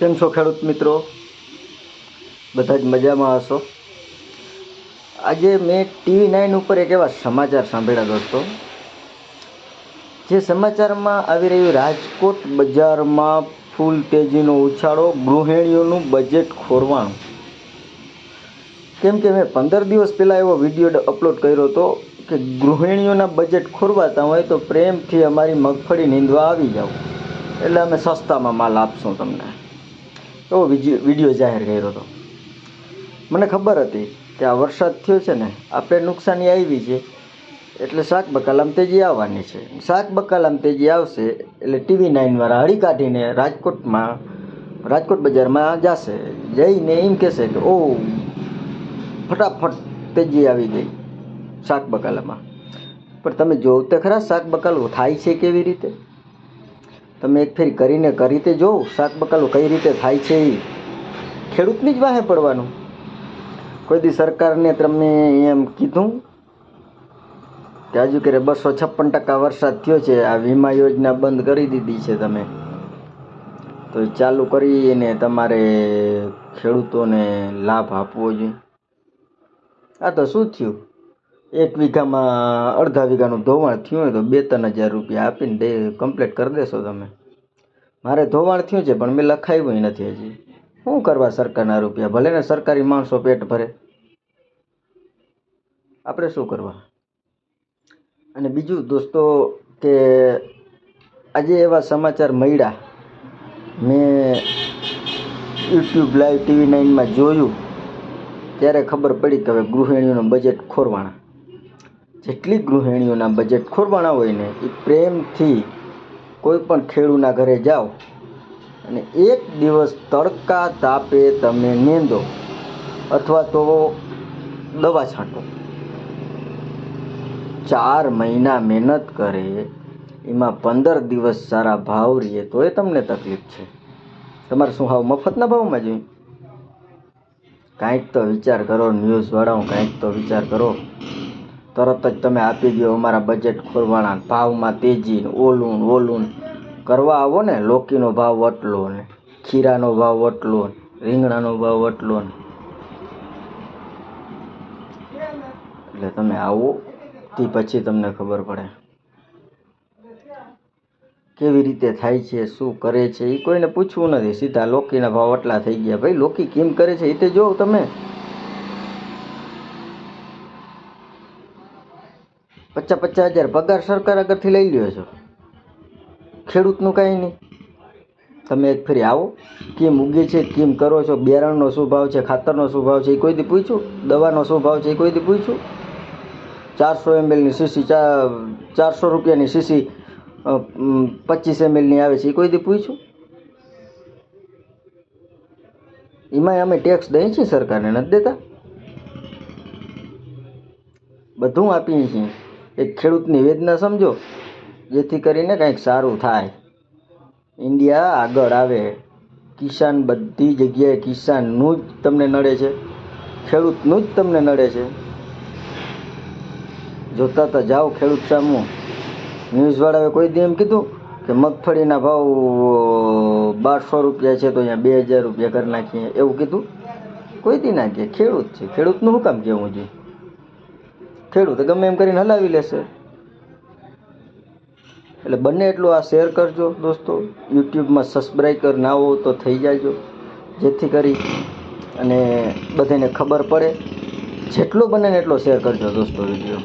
કેમ છો ખેડૂત મિત્રો? બધા જ મજામાં હશો. આજે મેં TV9 ઉપર એક એવા સમાચાર સાંભળ્યા દોસ્તો, જે સમાચારમાં આવી રહ્યું રાજકોટ બજારમાં ફૂલ તેજીનો ઉછાળો, ગૃહિણીઓનું બજેટ ખોરવાણું. કેમ કે મેં 15 દિવસ પહેલાં એવો વિડીયો અપલોડ કર્યો હતો કે ગૃહિણીઓના બજેટ ખોરવાતા હોય તો પ્રેમથી અમારી મગફળી નીંદવા આવી જાઓ, એટલે અમે સસ્તામાં માલ આપશું તમને. એવો વિડીયો જાહેર કર્યો હતો. મને ખબર હતી કે આ વરસાદ થયો છે ને, આપણે નુકસાની આવી છે એટલે શાક બકાલામાં તેજી આવવાની છે. શાક બકાલામાં તેજી આવશે એટલે TV9 વાળા હળી કાઢીને રાજકોટ બજારમાં જશે, જઈને એમ કહેશે કે ઓ ફટાફટ તેજી આવી ગઈ શાક બકાલામાં. પણ તમે જોવ તો ખરા શાક બકાલું થાય છે કેવી રીતે? તમે એક ફેરી કરી તે જોવો શાક બકાલું કઈ રીતે થાય છે. એ ખેડૂતની જ વાહે પડવાનું. કોઈ દી સરકારને તમે એમ કીધું કે હજુ કે 256% વરસાદ થયો છે, આ વીમા યોજના બંધ કરી દીધી છે, તમે તો એ ચાલુ કરીને તમારે ખેડૂતોને લાભ આપવો જોઈએ. આ તો શું થયું, 1 વીઘામાં અડધા વીઘાનું ધોવાણ થયું હોય તો 2-3 હજાર રૂપિયા આપીને કમ્પ્લીટ કરી દેશો તમે. મારે ધોવાણ થયું છે પણ મેં લખાવ્યું નથી હજી. શું કરવા સરકારના રૂપિયા? ભલે ને સરકારી માણસો પેટ ભરે, આપણે શું કરવા? અને બીજું દોસ્તો કે આજે એવા સમાચાર મળ્યા, મેં YouTube લાઈવ TV9માં જોયું ત્યારે ખબર પડી કે હવે ગૃહિણીઓનું બજેટ ખોરવાણા. જેટલી ગૃહિણીઓના બજેટ ખોરવાણા હોય ને, એ પ્રેમથી કોઈ પણ ખેડૂતના ઘરે જાઓ અને 1 દિવસ તડકા તાપે તમે નીંદો અથવા તો દવા છાંટો, 4 મહિના મહેનત કરે, એમાં 15 દિવસ સારા ભાવ રહીએ તોય તમને તકલીફ છે. તમારે શું હાવ મફતના ભાવમાં જોઈએ? કાંઈક તો વિચાર કરો ન્યૂઝવાળાઓ, કાંઈક તો વિચાર કરો. તરત જ તમે આપી દો અમારા બજેટ ખોરવાણા, ભાવમાં તેજી, ઓલું કરવા આવો ને. લોકીનો ભાવ વટલો ને, ખીરાનો ભાવ વટલો ને, રીંગણાનો ભાવ વટલો ને, એટલે તમે આવો તે પછી તમને ખબર પડે કેવી રીતે થાય છે, શું કરે છે. એ કોઈને પૂછવું નથી, સીધા લોકીના ભાવ આટલા થઈ ગયા. ભાઈ લોકી કેમ કરે છે એ તે જોવો તમે. 50-50 હજાર પગાર સરકાર આગળથી લઈ લ્યો છો, ખેડૂતનું કાંઈ નહીં. તમે એક ફેરી આવો, કેમ ઉગે છે, કેમ કરો છો, બિયારણનો શું ભાવ છે, ખાતરનો શું ભાવ છે એ કોઈ દી પૂછ્યું? દવાનો શું ભાવ છે એ કોઈ દી પૂછ્યું? 400 mlની શીશી 400 રૂપિયાની શીશી 25 mlની આવે છે એ કોઈ દી પૂછ્યું? એમાંય અમે ટેક્સ દઈએ છીએ, સરકારને નથી દેતા? બધું આપીએ છીએ. એક ખેડૂતની વેદના સમજો, જેથી કરીને કંઈક સારું થાય, ઇન્ડિયા આગળ આવે. કિસાન બધી જગ્યાએ કિસાનનું જ તમને નડે છે, ખેડૂતનું જ તમને નડે છે. જોતા તો જાઓ ખેડૂત સામું. ન્યૂઝવાળાએ કોઈ દી એમ કીધું કે મગફળીના ભાવ 1200 રૂપિયા છે તો અહીંયા 2000 રૂપિયા કરી નાખીએ, એવું કીધું? કોઈ દી ના કહે. ખેડૂત છે, ખેડૂતનું શું કામ કહેવું જોઈએ? ખેડૂત ગમે એમ કરીને હલાવી લેશે. એટલે બને એટલું આ શેર કરજો દોસ્તો. યુટ્યુબમાં સબસ્ક્રાઈબર ના હો તો થઈ જાયજો, જેથી કરી અને બધાને ખબર પડે. જેટલો બને ને એટલો શેર કરજો દોસ્તો વિડીયો.